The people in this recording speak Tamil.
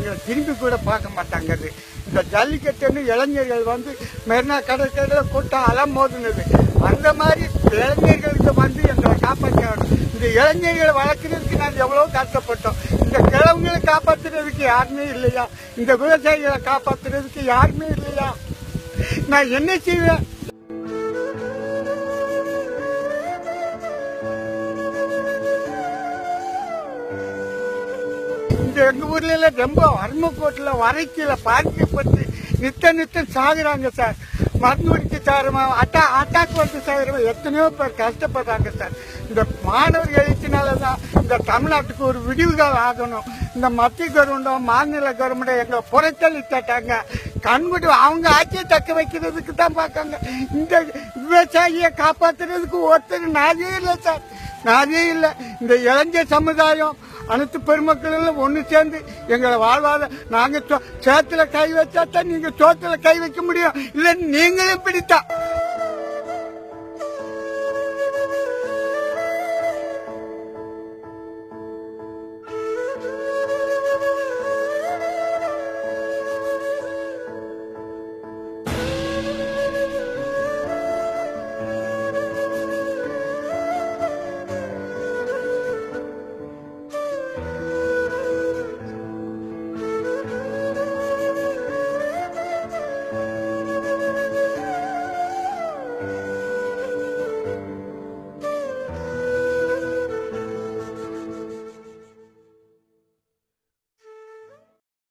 எங்களை திரும்பி கூட பார்க்க மாட்டாங்க. இந்த ஜல்லிக்கட்டுன்னு இளைஞர்கள் வந்து மெரினா கடற்கரையில் கூட்டம் அலமோதுனது. அந்த மாதிரி இளைஞர்களுக்கு வந்து எங்களை காப்பாற்றணும். இந்த இளைஞர்களை வளர்க்கறதுக்கு நாங்கள் எவ்வளோ கஷ்டப்பட்டோம். இந்த கிழவங்களை காப்பாற்றுறதுக்கு யாருமே இல்லையா? இந்த விவசாயிகளை காப்பாற்றுறதுக்கு யாருமே இல்லையா? நான் என்ன செய்வேன்? எங்க ஊர்ல ரொம்ப அருமக்கோட்டில் வரைக்கில பாதிக்கப்பட்டு நித்தம் சாகுறாங்க சார். மருந்து குடிச்சு சாருமா அட்டாக் வந்து சாகுறவங்க எத்தனையோ பேர் கஷ்டப்படுறாங்க சார். இந்த மாணவர்கள் எழுச்சினாலதான் இந்த தமிழ்நாட்டுக்கு ஒரு விடிவுகள் ஆகணும். இந்த மத்திய கவர்மெண்டும் மாநில கவர்மெண்டும் எங்களை புறத்தள்ளி தட்டாங்க. கண்படி அவங்க ஆட்சியை தக்க வைக்கிறதுக்கு தான் பார்க்காங்க. இந்த விவசாயியை காப்பாத்துறதுக்கு ஒருத்தர் நாதே இல்லை சார், நாதே இல்லை. இந்த இளைஞர் சமுதாயம் அனைத்து பெருமக்களும் ஒன்று சேர்ந்து எங்களை வாழ்வாத நாங்க சேத்துல கை வச்சா தான் நீங்க சோத்துல கை வைக்க முடியும். இல்ல நீங்களும் பிடித்தா